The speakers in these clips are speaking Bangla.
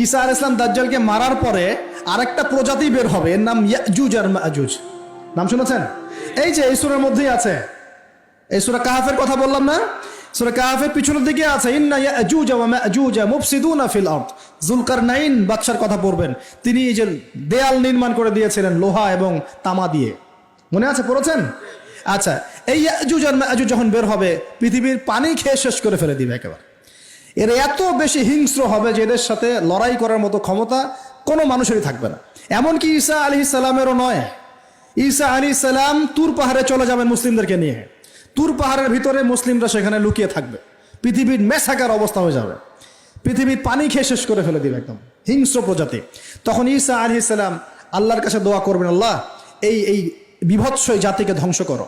ঈসা আলাইহিস সালাম দাজ্জালকে মারার পরে আরেকটা প্রজাতি বের হবে, এর নাম ইয়াজুজ আর মাজুজ। নাম শুনেছেন? এই যে এই সূরার মধ্যেই আছে, এই সূরা কাহাফের কথা বললাম না, সূরা কাহাফের পিছনের দিকে আছে ইন্না ইয়াজুজ ওয়া মাজুজ মুফসিদুনা ফিল আরদ। যুলকারনাইন বাদশার কথা পড়বেন, তিনি এই যে দেয়াল নির্মাণ করে দিয়েছিলেন লোহা এবং তামা দিয়ে, মনে আছে, পড়েছেন? আচ্ছা, এই ইয়াজুজ আর মাজুজ যখন বের হবে পৃথিবীর পানি খেয়ে শেষ করে ফেলে দিবে একেবারে। এরা এত বেশি হিংস্র হবে যে এদের সাথে লড়াই করার মতো ক্ষমতা কোনো মানুষেরই থাকবে না। এমনকি ঈসা আলাইহিস সালামেরও নয়। ঈসা আলাইহিস সালাম তুর পাহাড়ে চলে যাবেন মুসলিমদেরকে নিয়ে। তুর পাহাড়ের ভিতরে মুসলিমরা সেখানে লুকিয়ে থাকবে, পৃথিবীর মেসাকার অবস্থা হয়ে যাবে, পৃথিবীর পানি খেয়ে শেষ করে ফেলে দিবে, একদম হিংস্র প্রজাতি। তখন ঈসা আলাইহিস সালাম আল্লাহর কাছে দোয়া করবেন, আল্লাহ এই বিভৎস জাতিকে ধ্বংস করো।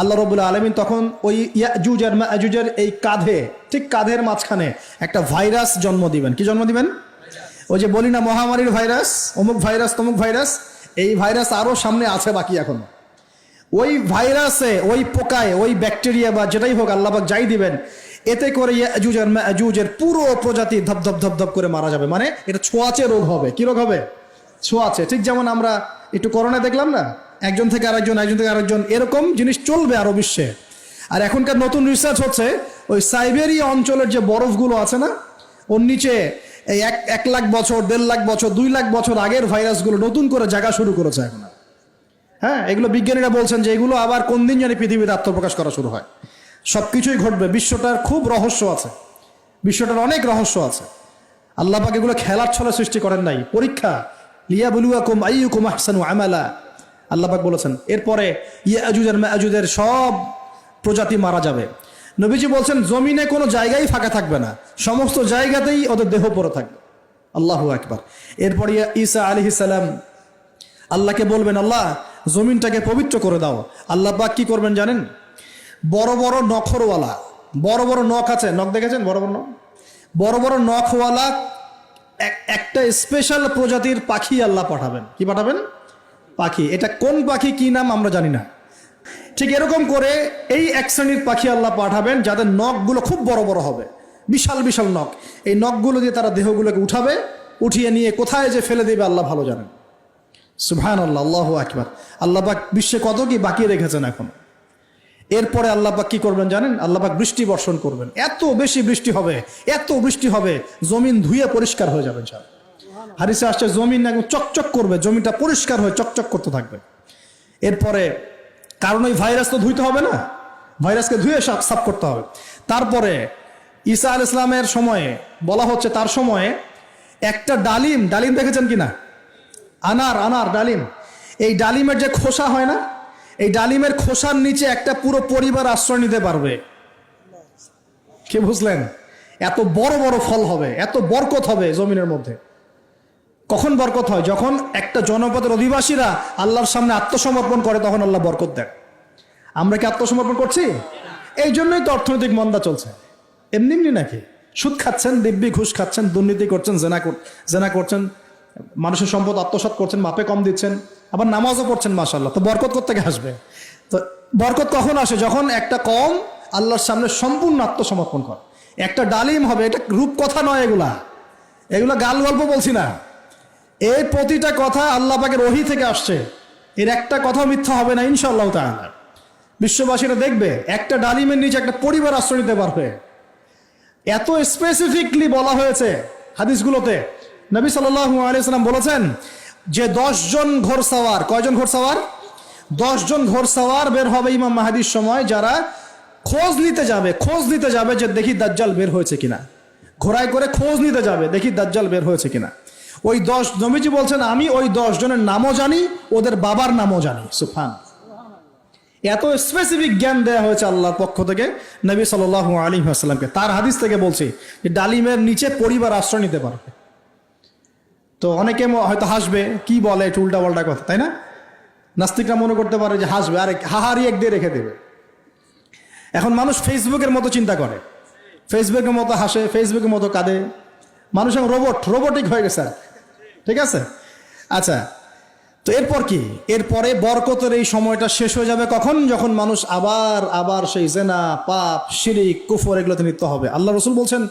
আল্লাহ রাব্বুল আলামিন তখন ওই ইয়াজুজ আর মাজুজের এই কাঁধে, ঠিক কাঁধের মাঝখানে একটা ভাইরাস জন্ম দিবেন। কি জন্ম দিবেন? ওই যে বলি না মহামারীর ভাইরাস, অমুক ভাইরাস তমুক ভাইরাস, এই ভাইরাস আরো সামনে আছে বাকি এখনো। ওই ভাইরাসে, ওই পোকায়, ওই ব্যাকটেরিয়া বা যেটাই হোক আল্লাহ পাক যাই দিবেন, এতে করে ইয়াজুজ আর মাজুজের পুরো প্রজাতি ধপ ধপ ধপ ধপ করে মারা যাবে। মানে এটা ছোঁয়াচে রোগ হবে। কি রোগ হবে? ছোঁয়াচে। ঠিক যেমন আমরা একটু করোনা দেখলাম না, একজন থেকে আরেকজন, একজন থেকে আরেকজন, এরকম জিনিস চলবে আরো বিশ্বে। আর এখনকার নতুন রিসার্চ হচ্ছে ওই সাইবেরিয়া অঞ্চলের যে বরফগুলো আছে না, ওর নিচে এই 1 লাখ বছর, 1.5 লাখ বছর, 2 লাখ বছর আগের ভাইরাসগুলো নতুন করে জায়গা শুরু করেছে এখন। হ্যাঁ, এগুলো বিজ্ঞানীরা বলছেন যে এগুলো আবার কোন দিন জানি পৃথিবীতে আত্মপ্রকাশ করা শুরু হয়। সবকিছুই ঘটবে। বিশ্বটার খুব রহস্য আছে, বিশ্বটার অনেক রহস্য আছে। আল্লাহ পাক এগুলো খেলার ছলে সৃষ্টি করেন নাই, পরীক্ষা। লিয়াবলুয়াকুম আইয়ুকুম আহসানু আমালা, আল্লাহ পাক বলেছেন। এরপরে ইয়াজুজ আর মাজুজের সব প্রজাতি মারা যাবে। নবীজি বলছেন জমিনে কোনো জায়গায় ফাঁকা থাকবে না, সমস্ত জায়গাতেই ওদের দেহ পড়ে থাকবে। আল্লাহু আকবার। এরপরে ঈসা আলাইহিস সালাম আল্লাহকে বলবেন, আল্লাহ জমিনটাকে পবিত্র করে দাও। আল্লাহ পাক কি করবেন জানেন? বড় বড় নখরওয়ালা, বড় বড় নখ আছে, নখ দেখেছেন? বড় বড় নখ, বড় বড় নখওয়ালা একটা স্পেশাল প্রজাতির পাখি আল্লাহ পাঠাবেন। কি পাঠাবেন? পাখি। এটা কোন পাখি, কি নাম আমরা জানি না। ঠিক এরকম করে এই এক শ্রেণীর পাখি আল্লাহ পাঠাবেন যাদের নখগুলো খুব বড় বড় হবে, বিশাল বিশাল নখ। এই নখগুলো দিয়ে তারা দেহগুলোকে উঠাবে, উঠিয়ে নিয়ে কোথায় যে ফেলে দেবে আল্লাহ ভালো জানেন। সুবহানাল্লাহ, আল্লাহু আকবার। আল্লাহ পাক বিশ্বে কত কি বাকি রেখেছেন এখন। এরপরে আল্লাহ পাক কি করবেন জানেন? আল্লাহ পাক বৃষ্টি বর্ষণ করবেন। এত বেশি বৃষ্টি হবে, এত বৃষ্টি হবে, জমিন ধুয়ে পরিষ্কার হয়ে যাবে। হাদিসে আসছে জমিন একদম চকচক করবে, জমিটা পরিষ্কার হয়ে চকচক করতে থাকবে। এরপরে কারণ ওই ভাইরাস তো ধুইতে হবে না, ভাইরাসকে ধুয়ে সাফ করতে হবে। তারপরে ঈসা আলাইহিস সালামের সময়ে বলা হচ্ছে, তার সময়ে একটা ডালিম, ডালিম দেখেছেন কিনা? আনার ডালিম, এই ডালিমের যে খোসা হয় না, এই ডালিমের খোসার নিচে একটা পুরো পরিবার আশ্রয় নিতে পারবে। কি বুঝলেন? এত বড় বড় ফল হবে, এত বরকত হবে জমিনের মধ্যে। কখন বরকত হয়? যখন একটা জনপদের অধিবাসীরা আল্লাহর সামনে আত্মসমর্পণ করে, তখন আল্লাহ বরকত দেন। আমরা কি আত্মসমর্পণ করছি? এই জন্যই তো অর্থনৈতিক মন্দা চলছে। এমনি এমনি নাকি? সুদ খাচ্ছেন, দিব্যি ঘুষ খাচ্ছেন, দুর্নীতি করছেন, জেনা করছেন, মানুষের সম্পদ আত্মসাৎ করছেন, মাপে কম দিচ্ছেন, আবার নামাজও পড়ছেন, মাশাআল্লাহ। তো বরকত কোত্থেকে আসবে? তো বরকত কখন আসে? যখন একটা কম আল্লাহর সামনে সম্পূর্ণ আত্মসমর্পণ করে। একটা ডালিম হবে, এটা রূপকথা নয়, এগুলা গাল গল্প বলছি না। এই প্রতিটা কথা আল্লাহ পাকের ওহী থেকে আসছে, এর একটা কথা মিথ্যা হবে না ইনশাআল্লাহ তাআলা। বিশ্ববাসীরা দেখবে একটা ডালিমের নিচে একটা পরিবার আশ্রয় নিতে পারবে। এত স্পেসিফিকলি বলা হয়েছে হাদিসগুলোতে। নবী সাল্লাল্লাহু আলাইহি ওয়াসাল্লাম বলেছেন যে 10 জন ঘোড়সওয়ার, কয়জন ঘোড়সওয়ার? 10 জন ঘোড়সওয়ার বের হবে ইমাম মাহদির সময়, যারা খোঁজ নিতে যাবে যে দেখি দাজ্জাল বের হয়েছে কিনা। ঘোড়ায় করে খোঁজ নিতে যাবে, দেখি দাজ্জাল বের হয়েছে কিনা। ওই 10, নবীজি বলছেন আমি ওই 10 জনের নামও জানি, ওদের বাবার নামও জানি। সুবহানাল্লাহ। এত স্পেসিফিক জ্ঞান দেয়া হয়েছে আল্লাহর পক্ষ থেকে নবী সাল্লাল্লাহু আলাইহি ওয়াসাল্লামকে। তার হাদিস থেকে বলছি যে ডালিমের নিচে পরিবার আশ্রয় নিতে পারবে। তো অনেকে হয়তো হাসবে, কি বলে একটু উল্টা পাল্টা কথা, তাই না? নাস্তিকরা মনে করতে পারে যে হাসবে, আরে হাহারি এক দিয়ে রেখে দেবে। এখন মানুষ ফেসবুকের মতো চিন্তা করে, ফেসবুকের মতো হাসে, ফেসবুকের মতো কাঁদে। মানুষ এখন রোবটিক হয়ে গেছে। ঠিক আছে, আচ্ছা। তো এরপর কি? এরপরে বরকতের এই সময়টা শেষ হয়ে যাবে কখন? যখন মানুষ আবার সেই জেনা, পাপ, শিরিক, কুফর এগুলোতে লিপ্ত হবে। আল্লাহ রাসূল বলছেন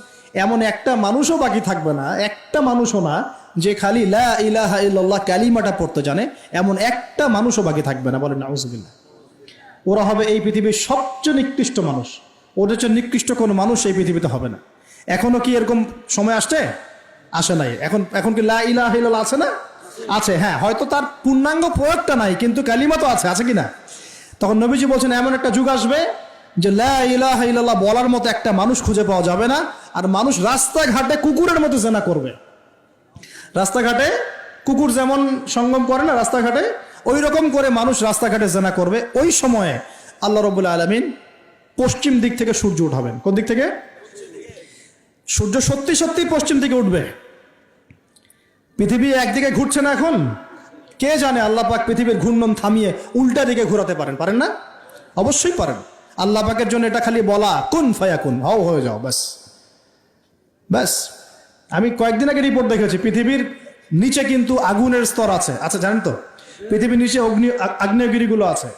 এমন একটা মানুষও বাকি থাকবে না, একটা মানুষও না যে খালি লা ইলাহা ইল্লাল্লাহ কালিমাটা পড়তে জানে, এমন একটা মানুষও বাকি থাকবে না। বলেন নাউজুবিল্লাহ। ওরা হবে এই পৃথিবীর সবচেয়ে নিকৃষ্ট মানুষ। ওদের চেয়ে নিকৃষ্ট কোনো মানুষ এই পৃথিবীতে হবে না। এখনো কি এরকম সময় আসছে? আসে নাই। এখন কি লা ইলাহা ইল্লাল্লাহ আছে না? আছে, হ্যাঁ। হয়তো তার পূর্ণাঙ্গ প্রয়োগটা নাই, কিন্তু কালিমা তো আছে কি না? তখন নবীজি বলছেন এমন একটা যুগ আসবে যে লা ইলাহা ইল্লাল্লাহ বলার মতো একটা মানুষ খুঁজে পাওয়া যাবে না। আর মানুষ রাস্তাঘাটে কুকুরের মতো জেনা করবে। রাস্তাঘাটে কুকুর যেমন সঙ্গম করে না রাস্তাঘাটে, ওই রকম করে মানুষ রাস্তাঘাটে জেনা করবে। ওই সময়ে আল্লাহ রাব্বুল আলামিন পশ্চিম দিক থেকে সূর্য উঠাবেন। কোন দিক থেকে? সূর্য সত্যি সত্যি পশ্চিম দিকে উঠবে। পৃথিবী একদিকে ঘুরছে না এখন? কে জানে আল্লাহ পাক পৃথিবীর ঘূর্ণন থামিয়ে উল্টা দিকে ঘোরাতে পারেন না? অবশ্যই পারেন। আল্লাহ পাকের জন্য এটা খালি বলা, কুন ফায়াকুন, হও হয়ে যাও, ব্যাস ব্যাস। আমি কয়েকদিন আগে রিপোর্ট দেখেছি, পৃথিবীর নিচে কিন্তু আগুনের স্তর আছে। আচ্ছা, জানেন তো পৃথিবীর নিচে আগ্নেয়গিরিগুলো আছে।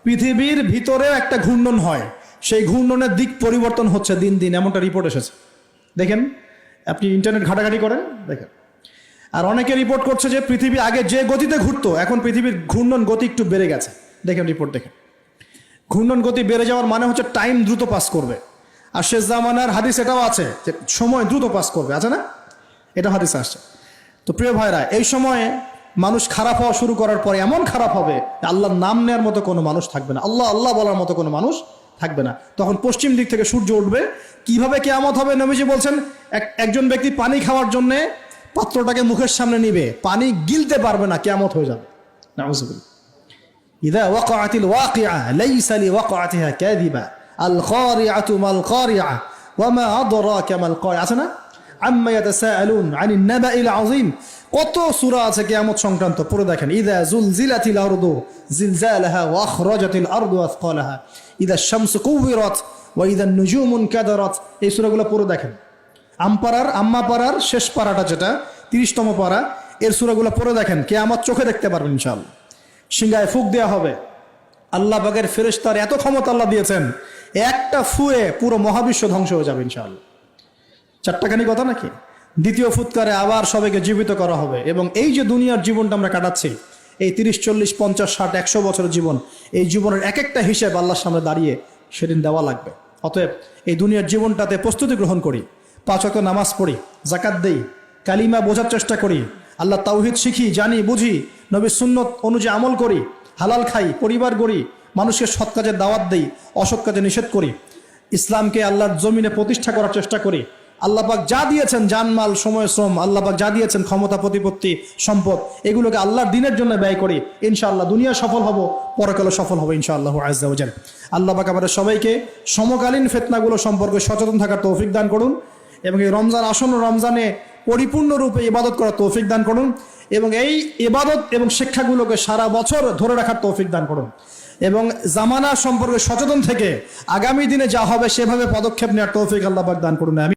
পৃথিবীর ভিতরেও একটা ঘূর্ণন হয়, সেই ঘূর্ণনের দিক পরিবর্তন হচ্ছে দিন দিন, এমনটা রিপোর্ট এসেছে। দেখেন, আপনি ইন্টারনেট ঘাটাঘাটি করেন, দেখেন। আর অনেকে রিপোর্ট করছে যে পৃথিবী আগে যে গতিতে ঘুরতো, এখন পৃথিবীর ঘূর্ণন গতি একটু বেড়ে গেছে। দেখেন রিপোর্ট, দেখেন। ঘূর্ণন গতি বেড়ে যাওয়ার মানে হচ্ছে টাইম দ্রুত পাস করবে। আর শেষ জামানার হাদিস এটাও আছে যে সময় দ্রুত পাস করবে, আছে না? এটা হাদিস আসছে। তো প্রিয় ভাইরা, এই সময়ে মানুষ খারাপ হওয়া শুরু করার পরে এমন খারাপ হবে, আল্লাহর নাম নেওয়ার মতো কোনো মানুষ থাকবে না, আল্লাহ আল্লাহ বলার মতো কোনো মানুষ থাকবে না। তখন পশ্চিম দিক থেকে সূর্য উঠবে। কিভাবে কিয়ামত হবে? নবীজি বলছেন একজন ব্যক্তি পানি খাওয়ার জন্যে পাত্রটাকে মুখের সামনে নিবে, পানি গিলতে পারবে না, কিয়ামত হয়ে যাবে। নাউযুবিল্লাহ। ইযা ওয়াকাআতিল ওয়াকিআ লাইসা লিওয়াকাআতিহা কাযিবা আল খারিআতু মাল খারিআ ওয়া মা আদরাকা মাল খারিআ। আছে না? আম্মা ইয়াতাসাআলুন আনিন নাবাইল আযীম। কত সূরা আছে কিয়ামত সংক্রান্ত, পড়ে দেখেন। ইযা যুলজিলাতিল আরদু জিলজালাহা ওয়া আখরাজাতিল আরদু আসকালাহা ইযা শামসু কুবিরাত ওয়া ইযা নুজুমু কাদারাত। এই সূরাগুলো পড়ে দেখেন। আম্মা পারার শেষ পারাটা, যেটা 30তম পারা, এর সূরাগুলো পড়ে দেখেন। কিয়ামত চোখে দেখতে পারবেন ইনশাআল্লাহ। সিংহায় ফুঁক দেওয়া হবে। আল্লাহ পাকের ফেরেশতার এত ক্ষমতা আল্লাহ দিয়েছেন, একটা ফুয়ে পুরো মহাবিশ্ব ধ্বংস হয়ে যাবে ইনশাআল্লাহ। চারটাখানি কথা নাকি? দ্বিতীয় ফুৎকারে আবার সবাইকে জীবিত করা হবে। এবং এই যে দুনিয়ার জীবনটা আমরা কাটাচ্ছি, এই 30, 40, 50, 60, 100 বছরের জীবন, এই জীবনের এক একটা হিসেব আল্লাহর সামনে দাঁড়িয়ে সেদিন দেওয়া লাগবে। অতএব এই দুনিয়ার জীবনটাতে প্রস্তুতি গ্রহণ করি, 5 ওয়াক্ত নামাজ পড়ি, যাকাত দেই, কালিমা বোঝার চেষ্টা করি, আল্লাহ তাওহীদ শিখি, জানি, বুঝি, নবীর সুন্নত অনুযায়ী আমল করি, হালাল খাই, পরিবার গড়ি, মানুষকে সৎ কাজের দাওয়াত দেই, অসৎ কাজে নিষেধ করি, ইসলামকে আল্লাহর জমিনে প্রতিষ্ঠা করার চেষ্টা করি। আল্লাহ পাক যা দিয়েছেন, জানমাল, সময়, শ্রম, আল্লাহ পাক যা দিয়েছেন, ক্ষমতা, প্রতিপত্তি, সম্পদ, এগুলোকে আল্লাহর দ্বীনের জন্য ব্যয় করি। ইনশাআল্লাহ দুনিয়া সফল হব, পরকালে সফল হব ইনশাআল্লাহু আযজা ওয়া জাল। আল্লাহ পাক আমাদের সবাইকে সমকালীন ফিতনাগুলো সম্পর্কে সচেতন থাকার তৌফিক দান করুন, এবং এই রমজান, আসন্ন রমজানে পরিপূর্ণরূপে ইবাদত করার তৌফিক দান করুন, এবং এই ইবাদত এবং শিক্ষাগুলোকে সারা বছর ধরে রাখার তৌফিক দান করুন, এবং জামানা সম্পর্কে সচেতন থেকে আগামী দিনে যা হবে সেভাবে পদক্ষেপ নেওয়ার তৌফিক আল্লাহ পাক দান করুন। আমি